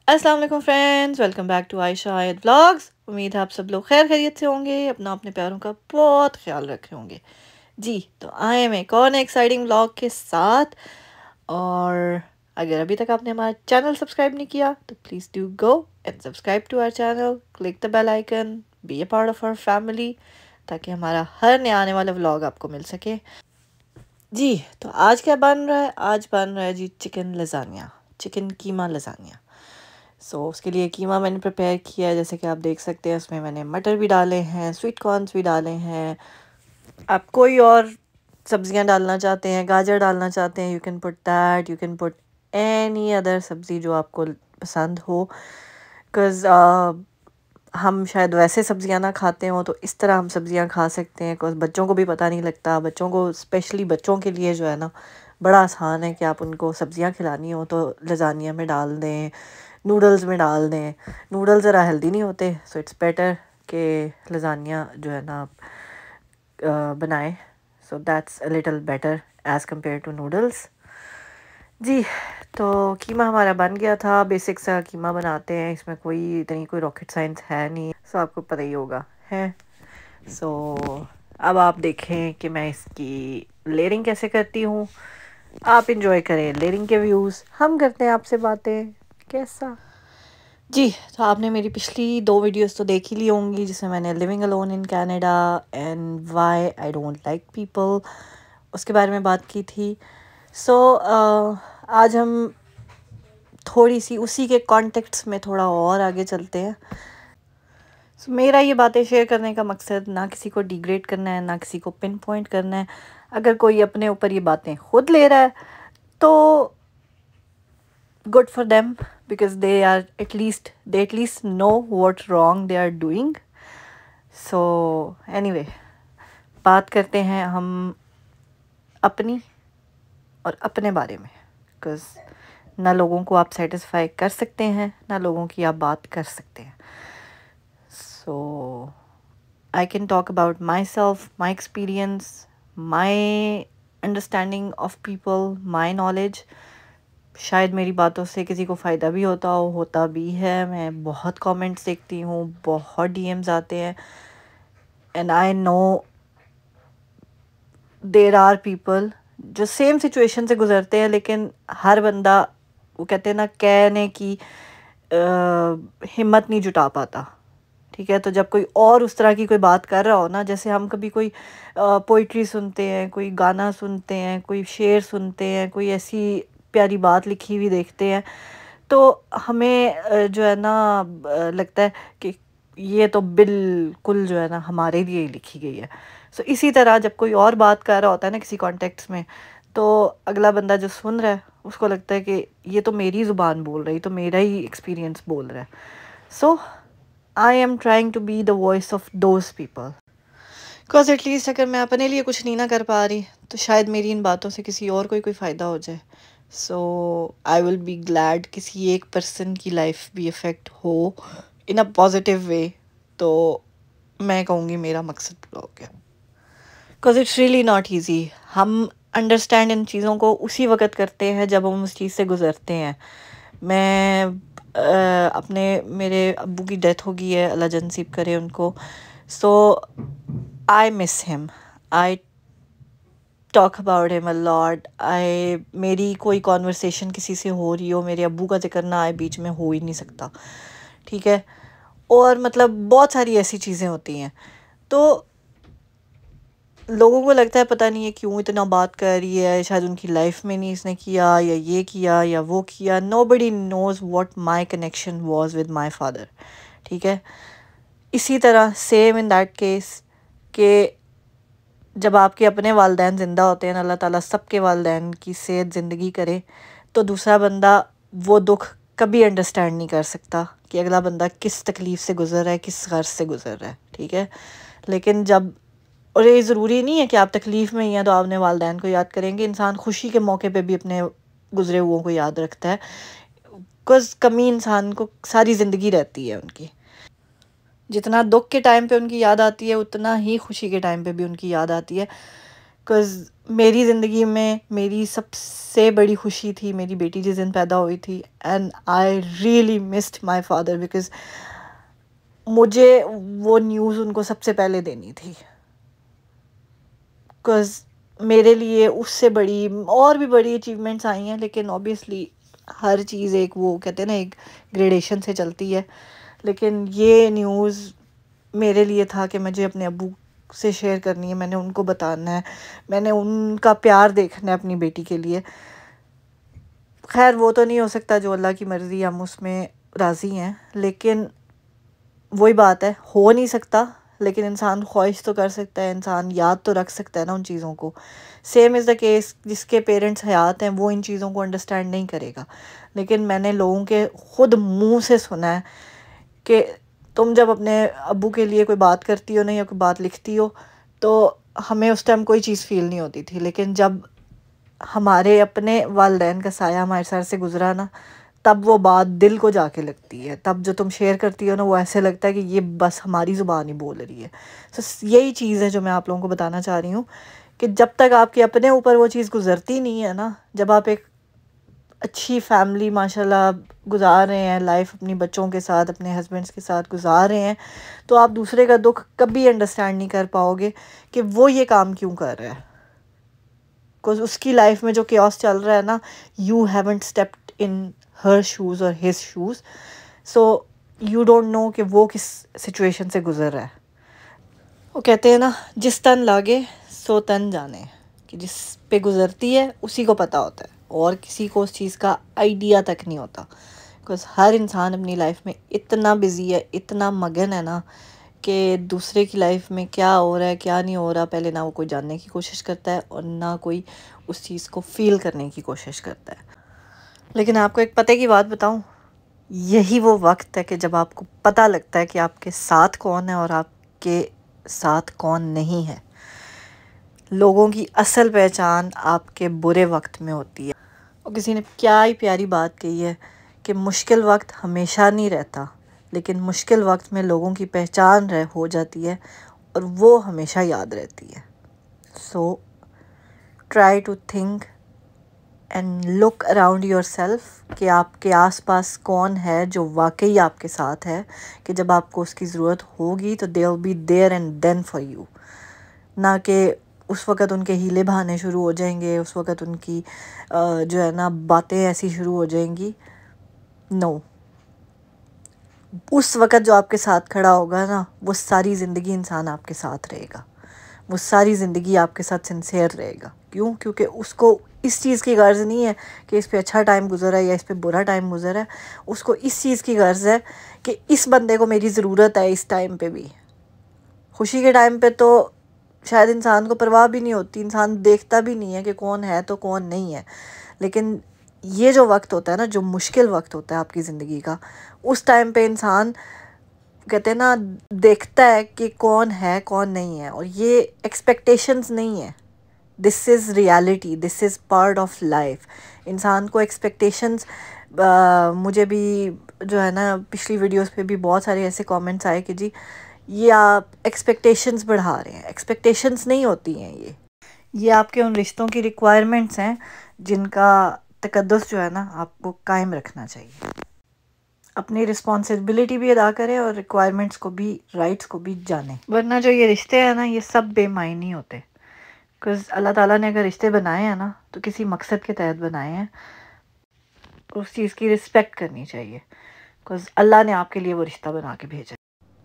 अस्सलाम वालेकुम friends, welcome back to Ayesha Ayat vlogs. उम्मीद है आप सब लोग खैर खैरियत से होंगे, अपना अपने प्यारों का बहुत ख्याल रख रहे होंगे। जी तो आए हम एक और एक्साइटिंग व्लॉग के साथ। और अगर अभी तक आपने हमारा चैनल सब्सक्राइब नहीं किया तो please do go and subscribe to our channel, click the bell icon, be a part of our family, ताकि हमारा हर नया आने वाला व्लॉग आपको मिल सके। जी तो आज क्या बन रहा है? आज बन रहा है जी चिकन लजानिया, चिकन कीमा लजानिया। उसके लिए कीमा मैंने प्रिपेयर किया है, जैसे कि आप देख सकते हैं। उसमें मैंने मटर भी डाले हैं, स्वीट कॉर्न्स भी डाले हैं। आप कोई और सब्जियां डालना चाहते हैं, गाजर डालना चाहते हैं, you can put that, you can put any other सब्ज़ी जो आपको पसंद हो। बिकॉज़ हम शायद वैसे सब्जियां ना खाते हो, तो इस तरह हम सब्जियां खा सकते हैं। बिकॉज़ बच्चों को भी पता नहीं लगता, बच्चों को स्पेशली बच्चों के लिए जो है ना, बड़ा आसान है कि आप उनको सब्जियां खिलानी हो तो लजानिया में डाल दें, नूडल्स में डाल दें। नूडल्स ज़रा हेल्दी नहीं होते, सो इट्स बेटर कि लजानिया जो है ना आप बनाएं। So that's a little better as compare to noodles. जी तो कीमा हमारा बन गया था। बेसिक सा कीमा बनाते हैं, इसमें कोई रॉकेट साइंस है नहीं, सो आपको पता ही होगा है। सो अब आप देखें कि मैं इसकी लेयरिंग कैसे करती हूँ। आप इंजॉय करें लेयरिंग के व्यूज़, हम करते हैं आपसे बातें। कैसा? जी तो आपने मेरी पिछली 2 वीडियोस तो देख ही ली होंगी, जिसमें मैंने living alone in Canada and why I don't like people उसके बारे में बात की थी। आज हम थोड़ी सी उसी के कॉन्टेक्स्ट में थोड़ा और आगे चलते हैं। मेरा ये बातें शेयर करने का मकसद ना किसी को डिग्रेड करना है, ना किसी को पिन पॉइंट करना है। अगर कोई अपने ऊपर ये बातें खुद ले रहा है तो good for them, because they at least know what wrong they are doing. So anyway, बात करते हैं हम अपनी और अपने बारे में। बिकॉज ना लोगों को आप सेटिस्फाई कर सकते हैं, ना लोगों की आप बात कर सकते हैं। So I can talk about myself, my experience, my understanding of people, my knowledge. शायद मेरी बातों से किसी को फ़ायदा भी होता भी है। मैं बहुत कमेंट्स देखती हूँ, बहुत डीएम्स आते हैं, and I know there are people जो सेम सिचुएशन से गुज़रते हैं, लेकिन हर बंदा, वो कहते हैं ना, कहने की हिम्मत नहीं जुटा पाता। ठीक है, तो जब कोई और उस तरह की कोई बात कर रहा हो ना, जैसे हम कभी कोई पोइट्री सुनते हैं, कोई गाना सुनते हैं, कोई शेर सुनते हैं, कोई ऐसी प्यारी बात लिखी हुई देखते हैं, तो हमें जो है ना लगता है कि ये तो बिल्कुल जो है ना हमारे लिए ही लिखी गई है। सो इसी तरह जब कोई और बात कर रहा होता है ना किसी कॉन्टेक्स्ट में, तो अगला बंदा जो सुन रहा है उसको लगता है कि ये तो मेरी ज़ुबान बोल रही, तो मेरा ही एक्सपीरियंस बोल रहा है। So I am trying to be the voice of those people. Because at least अगर मैं अपने लिए कुछ नहीं ना कर पा रही, तो शायद मेरी इन बातों से किसी और को कोई फ़ायदा हो जाए। सो आई विल बी ग्लैड किसी एक पर्सन की लाइफ भी इफ़ेक्ट हो इन अ पॉजिटिव वे। तो मैं कहूँगी मेरा मकसद पूरा हो गया। Because it's really not easy. हम अंडरस्टैंड इन चीज़ों को उसी वक्त करते हैं जब हम उस चीज़ से गुज़रते हैं। मैं अपने मेरे अब्बू की डेथ हो गई है, अल्लाह जन्नसीब करे उनको। So I miss him, I talk about him a lot. मेरी कोई कॉन्वर्सेशन किसी से हो रही हो, मेरे अब्बू का जिक्र ना आए बीच में, हो ही नहीं सकता। ठीक है, और मतलब बहुत सारी ऐसी चीज़ें होती हैं, तो लोगों को लगता है पता नहीं है क्यों इतना बात कर रही है, शायद उनकी लाइफ में नहीं इसने किया, या ये किया या वो किया। Nobody nose what my connection was with my father. ठीक है, इसी तरह सेम इन दैट केस कि जब आपके अपने वालदैन ज़िंदा होते हैं, अल्लाह ताला सबके वालदैन की सेहत ज़िंदगी करे, तो दूसरा बंदा वो दुख कभी अंडरस्टैंड नहीं कर सकता कि अगला बंदा किस तकलीफ़ से गुज़र रहा है, किस गर्ज से गुज़र रहा है। ठीक है, लेकिन जब, और ये ज़रूरी नहीं है कि आप तकलीफ़ में ही हैं तो आपने वालदैन को याद करेंगे। इंसान खुशी के मौके पे भी अपने गुज़रे हुओं को याद रखता है। बिकॉज़ कमी इंसान को सारी ज़िंदगी रहती है उनकी। जितना दुख के टाइम पे उनकी याद आती है, उतना ही खुशी के टाइम पे भी उनकी याद आती है। बिकॉज़ मेरी ज़िंदगी में मेरी सबसे बड़ी खुशी थी मेरी बेटी जिस दिन पैदा हुई थी, and I really missed my father because मुझे वो न्यूज़ उनको सबसे पहले देनी थी। बिकॉज़ मेरे लिए उससे बड़ी और भी बड़ी अचीवमेंट्स आई हैं, लेकिन ऑब्वियसली हर चीज़ एक वो कहते हैं ना एक ग्रेडेशन से चलती है। लेकिन ये न्यूज़ मेरे लिए था कि मुझे अपने अब्बू से शेयर करनी है, मैंने उनको बताना है, मैंने उनका प्यार देखना है अपनी बेटी के लिए। खैर वो तो नहीं हो सकता जो अल्लाह की मर्ज़ी, हम उसमें राज़ी हैं, लेकिन वही बात है, हो नहीं सकता, लेकिन इंसान ख्वाहिश तो कर सकता है, इंसान याद तो रख सकता है ना उन चीज़ों को। सेम इज़ द केस जिसके पेरेंट्स हयात हैं वो इन चीज़ों को अंडरस्टैंड नहीं करेगा, लेकिन मैंने लोगों के खुद मुंह से सुना है कि तुम जब अपने अब्बू के लिए कोई बात करती हो ना या कोई बात लिखती हो तो हमें उस टाइम कोई चीज़ फ़ील नहीं होती थी, लेकिन जब हमारे अपने वालिदैन का साया हमारे सर से गुज़रा ना, तब वो बात दिल को जाके लगती है। तब जो तुम शेयर करती हो ना वो ऐसे लगता है कि ये बस हमारी ज़ुबान ही बोल रही है। सो यही चीज़ है जो मैं आप लोगों को बताना चाह रही हूँ कि जब तक आपके अपने ऊपर वो चीज़ गुज़रती नहीं है ना, जब आप एक अच्छी फैमिली माशाल्लाह गुज़ार रहे हैं लाइफ अपनी बच्चों के साथ, अपने हस्बैंड्स के साथ गुज़ार रहे हैं, तो आप दूसरे का दुख कभी अंडरस्टैंड नहीं कर पाओगे कि वो ये काम क्यों कर रहा है। बिकॉज़ उसकी लाइफ में जो केओस चल रहा है ना, you haven't stepped in her shoes और his shoes, so you don't know कि वो किस सिचुएशन से गुज़र रहा है। वो कहते हैं ना, जिस तन लागे सो तन जाने, कि जिस पे गुज़रती है उसी को पता होता है और किसी को उस चीज़ का आइडिया तक नहीं होता। बिकॉज़ हर इंसान अपनी लाइफ में इतना बिज़ी है, इतना मगन है ना कि दूसरे की लाइफ में क्या हो रहा है क्या नहीं हो रहा, पहले ना वो कोई जानने की कोशिश करता है और ना कोई उस चीज़ को फ़ील करने की कोशिश करता है। लेकिन आपको एक पते की बात बताऊं, यही वो वक्त है कि जब आपको पता लगता है कि आपके साथ कौन है और आपके साथ कौन नहीं है। लोगों की असल पहचान आपके बुरे वक्त में होती है। और किसी ने क्या ही प्यारी बात कही है कि मुश्किल वक्त हमेशा नहीं रहता, लेकिन मुश्किल वक्त में लोगों की पहचान हो जाती है और वो हमेशा याद रहती है। So try to think and look around yourself कि आपके आसपास कौन है जो वाकई आपके साथ है, कि जब आपको उसकी ज़रूरत होगी तो they will be there and then for you, ना कि उस वक़्त उनके हीले बहाने शुरू हो जाएंगे, उस वक़्त उनकी जो है ना बातें ऐसी शुरू हो जाएंगी। नो, उस वक़्त जो आपके साथ खड़ा होगा ना, वो सारी ज़िंदगी इंसान आपके साथ रहेगा, वो सारी ज़िंदगी आपके साथ सिंसियर रहेगा। क्यों? क्योंकि उसको इस चीज़ की गर्ज़ नहीं है कि इस पे अच्छा टाइम गुज़रा है या इस पे बुरा टाइम गुज़रा है, उसको इस चीज़ की गर्ज़ है कि इस बंदे को मेरी ज़रूरत है इस टाइम पे भी। खुशी के टाइम पे तो शायद इंसान को परवाह भी नहीं होती, इंसान देखता भी नहीं है कि कौन है तो कौन नहीं है, लेकिन ये जो वक्त होता है ना, जो मुश्किल वक्त होता है आपकी ज़िंदगी का, उस टाइम पे इंसान कहते हैं ना देखता है कि कौन है कौन नहीं है। और ये एक्सपेक्टेशंस नहीं है, this is reality, this is part of life. इंसान को एक्सपेक्टेशंस, मुझे भी जो है ना पिछली वीडियोस पे भी बहुत सारे ऐसे कमेंट्स आए कि जी ये आप एक्सपेक्टेशंस बढ़ा रहे हैं। एक्सपेक्टेशंस नहीं होती हैं, ये आपके उन रिश्तों की रिक्वायरमेंट्स हैं जिनका तकद्दुस जो है ना आपको कायम रखना चाहिए। अपनी रिस्पॉन्सिबिलिटी भी अदा करें और रिक्वायरमेंट्स को भी, राइट्स को भी जाने, वरना जो ये रिश्ते हैं ना ये सब बेमायनी होते। बिकॉज़ अल्लाह ताला ने अगर रिश्ते बनाए हैं ना तो किसी मकसद के तहत बनाए हैं, उस चीज़ की रिस्पेक्ट करनी चाहिए। बिकॉज़ अल्लाह ने आपके लिए वो रिश्ता बना के भेजा है।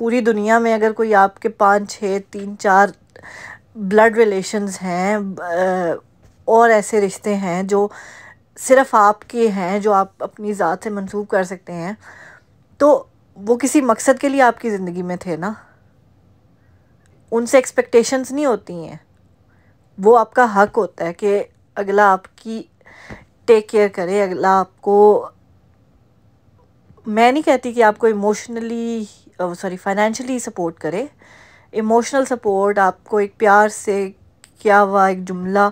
पूरी दुनिया में अगर कोई आपके 5 6 3 4 ब्लड रिलेशंस हैं और ऐसे रिश्ते हैं जो सिर्फ आपके हैं, जो आप अपनी ज़ात से मंसूब कर सकते हैं, तो वो किसी मकसद के लिए आपकी ज़िंदगी में थे ना, उनसे एक्सपेक्टेशंस नहीं होती हैं। वो आपका हक होता है कि अगला आपकी टेक केयर करे, अगला आपको, मैं नहीं कहती कि आपको इमोशनली फाइनेंशियली सपोर्ट करे। इमोशनल सपोर्ट आपको एक प्यार से किया हुआ एक जुमला,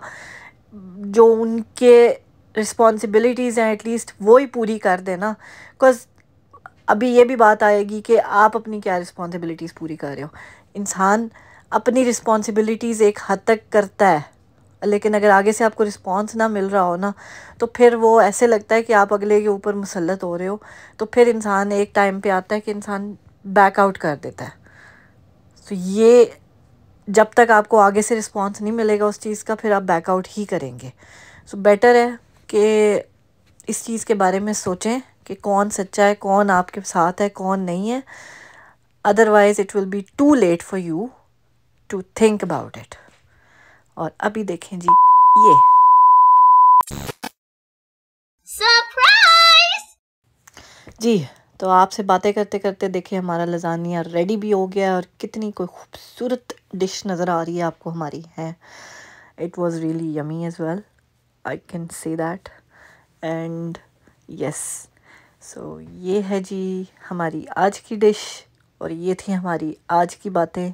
जो उनके रिस्पॉन्सिबिलिटीज़ हैं एटलीस्ट वो ही पूरी कर देना। बिकॉज़ अभी ये भी बात आएगी कि आप अपनी क्या रिस्पॉन्सिबिलिटीज़ पूरी कर रहे हो। इंसान अपनी रिस्पॉन्सिबिलिटीज़ एक हद तक करता है लेकिन अगर आगे से आपको रिस्पॉन्स ना मिल रहा हो ना, तो फिर वो ऐसे लगता है कि आप अगले के ऊपर मुसल्लत हो रहे हो। तो फिर इंसान एक टाइम पे आता है कि इंसान बैक आउट कर देता है। तो ये जब तक आपको आगे से रिस्पॉन्स नहीं मिलेगा उस चीज़ का, फिर आप बैक आउट ही करेंगे। सो बेटर है कि इस चीज़ के बारे में सोचें कि कौन सच्चा है, कौन आपके साथ है, कौन नहीं है। Otherwise it will be too late for you to think about it. और अभी देखें जी ये सरप्राइज। जी, तो आपसे बातें करते करते देखिए हमारा लजानिया रेडी भी हो गया, और कितनी कोई खूबसूरत डिश नज़र आ रही है आपको हमारी है। It was really yummy as well, I can say that. And yes, so ये है जी हमारी आज की डिश, और ये थी हमारी आज की बातें।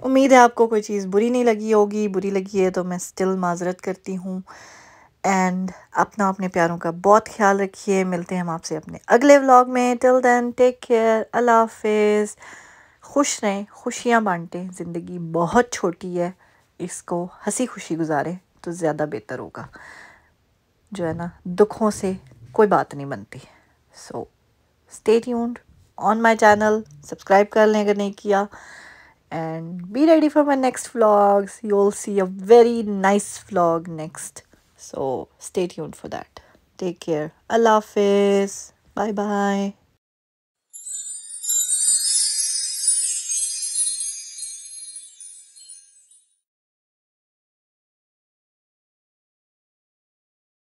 उम्मीद है आपको कोई चीज़ बुरी नहीं लगी होगी। बुरी लगी है तो मैं स्टिल माजरत करती हूँ। एंड अपना अपने प्यारों का बहुत ख्याल रखिए। मिलते हैं हम आपसे अपने अगले व्लॉग में। टिल देन टेक केयर, अल्लाह हाफिज़। खुश रहें, खुशियाँ बांटें। ज़िंदगी बहुत छोटी है, इसको हंसी खुशी गुजारें तो ज़्यादा बेहतर होगा। जो है ना, दुखों से कोई बात नहीं बनती। So stay tuned on my channel, subscribe कर लें अगर नहीं किया, and be ready for my next vlogs. You'll see a very nice vlog next, so stay tuned for that. Take care. Allah Hafiz. Bye bye.